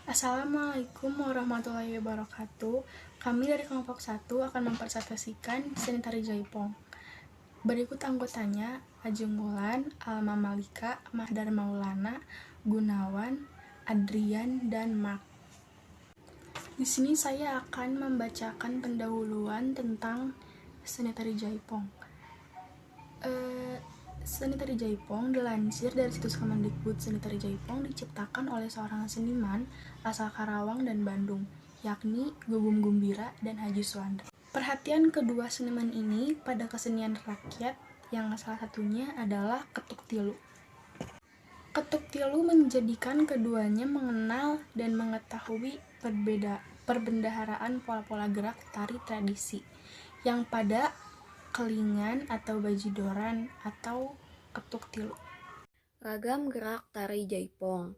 Assalamualaikum warahmatullahi wabarakatuh. Kami dari kelompok 1 akan mempresentasikan seni tari Jaipong. Berikut anggotanya: Ajeng Wulan, Alma Malika, Mahdar Maulana, Gunawan, Adrian, dan Mark. Di sini saya akan membacakan pendahuluan tentang seni tari Jaipong. Seni tari Jaipong dilansir dari situs Kemendikbud. Seni tari Jaipong diciptakan oleh seorang seniman asal Karawang dan Bandung, yakni Gugum Gumbira dan Haji Suwanda. Perhatian kedua seniman ini pada kesenian rakyat yang salah satunya adalah ketuk tilu. Ketuk tilu menjadikan keduanya mengenal dan mengetahui perbendaharaan pola-pola gerak tari tradisi yang pada kelingan atau bajidoran atau ketuk tilu. Ragam gerak tari Jaipong.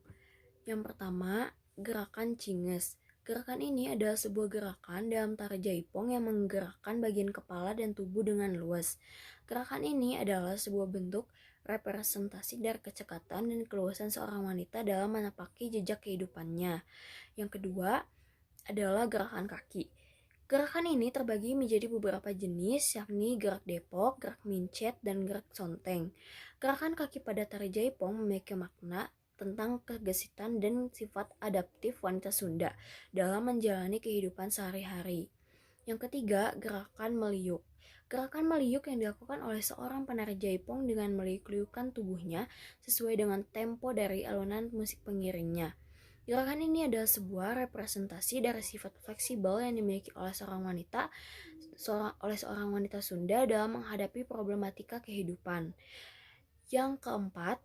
Yang pertama, gerakan cinges. Gerakan ini adalah sebuah gerakan dalam tari Jaipong yang menggerakkan bagian kepala dan tubuh dengan luas. Gerakan ini adalah sebuah bentuk representasi dari kecekatan dan keluasan seorang wanita dalam menapaki jejak kehidupannya. Yang kedua adalah gerakan kaki. Gerakan ini terbagi menjadi beberapa jenis, yakni gerak depok, gerak mincet, dan gerak sonteng. Gerakan kaki pada tari Jaipong memiliki makna tentang kegesitan dan sifat adaptif wanita Sunda dalam menjalani kehidupan sehari-hari. Yang ketiga, gerakan meliuk. Gerakan meliuk yang dilakukan oleh seorang penari Jaipong dengan meliuk-liukkan tubuhnya sesuai dengan tempo dari alunan musik pengiringnya. Gerakan ini adalah sebuah representasi dari sifat fleksibel yang dimiliki oleh seorang wanita Sunda dalam menghadapi problematika kehidupan. Yang keempat,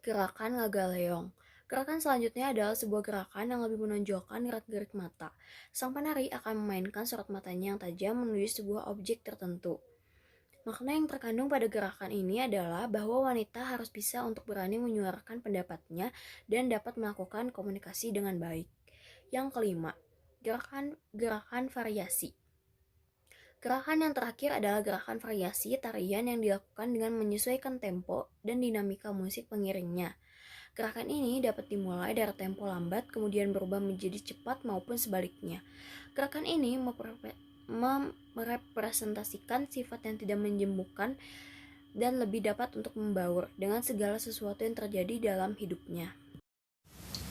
gerakan ngagaleong. Gerakan selanjutnya adalah sebuah gerakan yang lebih menonjolkan gerak-gerik mata. Sang penari akan memainkan sorot matanya yang tajam menuju sebuah objek tertentu. Makna yang terkandung pada gerakan ini adalah bahwa wanita harus bisa untuk berani menyuarakan pendapatnya dan dapat melakukan komunikasi dengan baik. Yang kelima, gerakan variasi. Gerakan yang terakhir adalah gerakan variasi tarian yang dilakukan dengan menyesuaikan tempo dan dinamika musik pengiringnya. Gerakan ini dapat dimulai dari tempo lambat kemudian berubah menjadi cepat maupun sebaliknya. Gerakan ini merepresentasikan sifat yang tidak menjemukkan dan lebih dapat untuk membaur dengan segala sesuatu yang terjadi dalam hidupnya.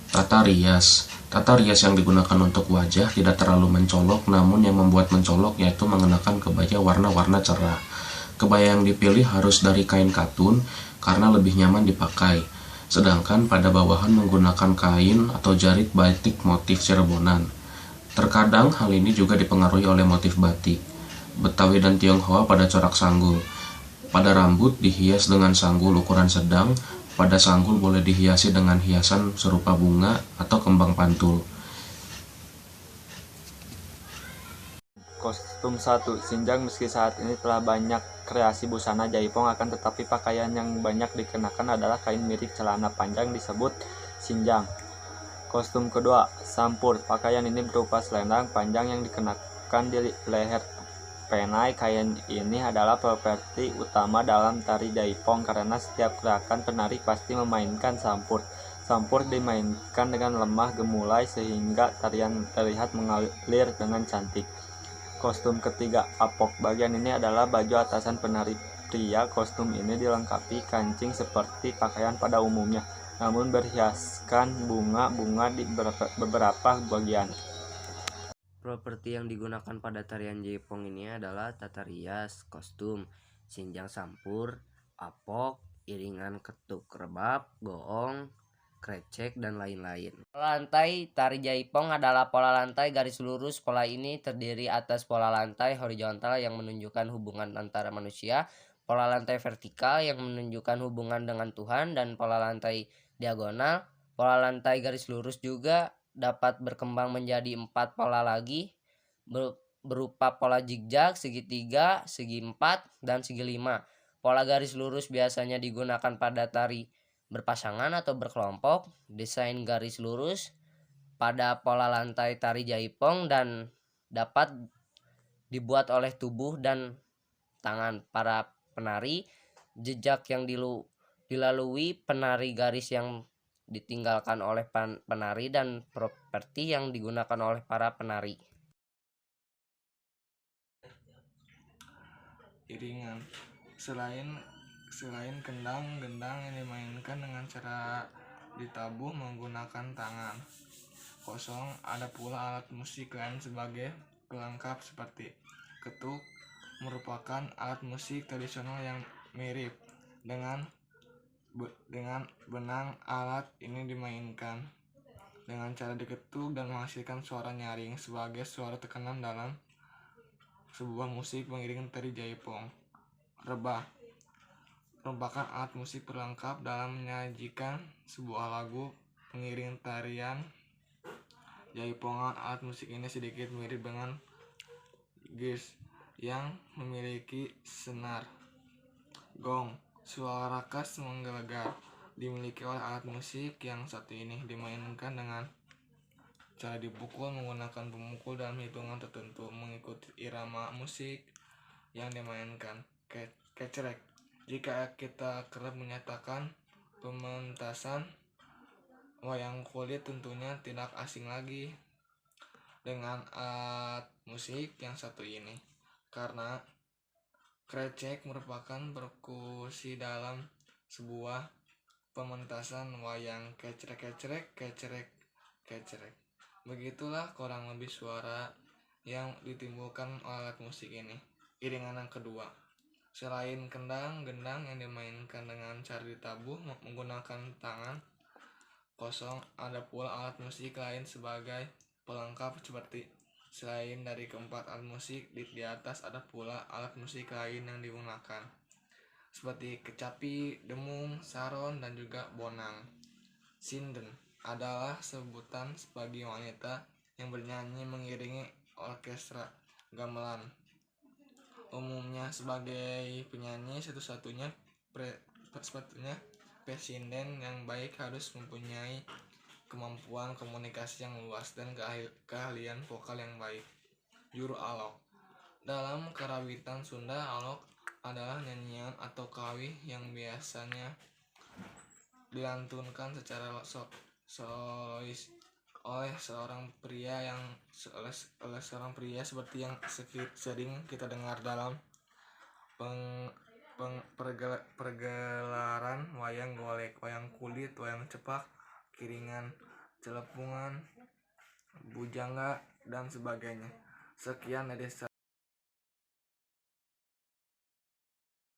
Tata rias. Tata rias yang digunakan untuk wajah tidak terlalu mencolok, namun yang membuat mencolok yaitu mengenakan kebaya warna-warna cerah. Kebaya yang dipilih harus dari kain katun karena lebih nyaman dipakai. Sedangkan pada bawahan menggunakan kain atau jarit batik motif Cirebonan. Terkadang hal ini juga dipengaruhi oleh motif batik Betawi dan Tionghoa pada corak sanggul. Pada rambut dihias dengan sanggul ukuran sedang. Pada sanggul boleh dihiasi dengan hiasan serupa bunga atau kembang pantul. Kostum 1. Sinjang. Meski saat ini telah banyak kreasi busana Jaipong, akan tetapi pakaian yang banyak dikenakan adalah kain mirip celana panjang disebut sinjang. Kostum kedua, sampur. Pakaian ini berupa selendang panjang yang dikenakan di leher penai. Kain ini adalah properti utama dalam tari Jaipong karena setiap gerakan penari pasti memainkan sampur. Sampur dimainkan dengan lemah gemulai sehingga tarian terlihat mengalir dengan cantik. Kostum ketiga, apok. Bagian ini adalah baju atasan penari pria. Kostum ini dilengkapi kancing seperti pakaian pada umumnya, namun berhiaskan bunga-bunga di beberapa bagian. Properti yang digunakan pada tarian Jaipong ini adalah tata rias, kostum, sinjang sampur, apok, iringan ketuk rebab, goong, krecek, dan lain-lain. Pola lantai tari Jaipong adalah pola lantai garis lurus. Pola ini terdiri atas pola lantai horizontal yang menunjukkan hubungan antara manusia, pola lantai vertikal yang menunjukkan hubungan dengan Tuhan, dan pola lantai diagonal. Pola lantai garis lurus juga dapat berkembang menjadi 4 pola lagi, berupa pola zigzag, segitiga, segi 4, dan segi 5. Pola garis lurus biasanya digunakan pada tari berpasangan atau berkelompok. Desain garis lurus pada pola lantai tari Jaipong dan dapat dibuat oleh tubuh dan tangan para penari. Jejak yang dilalui penari garis yang ditinggalkan oleh penari dan properti yang digunakan oleh para penari. Iringan. Selain kendang, gendang yang dimainkan dengan cara ditabuh menggunakan tangan kosong. Ada pula alat musik lain sebagai pelengkap seperti ketuk, merupakan alat musik tradisional yang mirip dengan benang. Alat ini dimainkan dengan cara diketuk dan menghasilkan suara nyaring sebagai suara tekanan dalam sebuah musik mengiring tari jaipong. Rebah merupakan alat musik pelengkap dalam menyajikan sebuah lagu pengiring tarian jaipongan. Alat musik ini sedikit mirip dengan ghis yang memiliki senar. Gong, suara khas menggelegar, dimiliki oleh alat musik yang satu ini, dimainkan dengan cara dipukul menggunakan pemukul dalam hitungan tertentu mengikuti irama musik yang dimainkan. Kecrek, jika kita kerap menyatakan pementasan wayang kulit, tentunya tidak asing lagi dengan alat musik yang satu ini, karena krecek merupakan perkusi dalam sebuah pementasan wayang. Kecrek. Begitulah kurang lebih suara yang ditimbulkan oleh alat musik ini. Iringan yang kedua, selain kendang, gendang yang dimainkan dengan cara ditabuh menggunakan tangan kosong, ada pula alat musik lain sebagai pelengkap seperti selain dari keempat alat musik di atas, ada pula alat musik lain yang digunakan seperti kecapi, demung, saron, dan juga bonang. Sinden adalah sebutan bagi wanita yang bernyanyi mengiringi orkestra gamelan. Umumnya sebagai penyanyi satu-satunya pesinden yang baik harus mempunyai kemampuan komunikasi yang luas dan keahlian vokal yang baik. Juru alok. Dalam karawitan Sunda, alok adalah nyanyian atau kawih yang biasanya dilantunkan secara solois oleh seorang pria seperti yang sering kita dengar dalam pergelaran wayang golek, wayang kulit, wayang cepak, kiringan, celepungan, bujangga, dan sebagainya. Sekian dari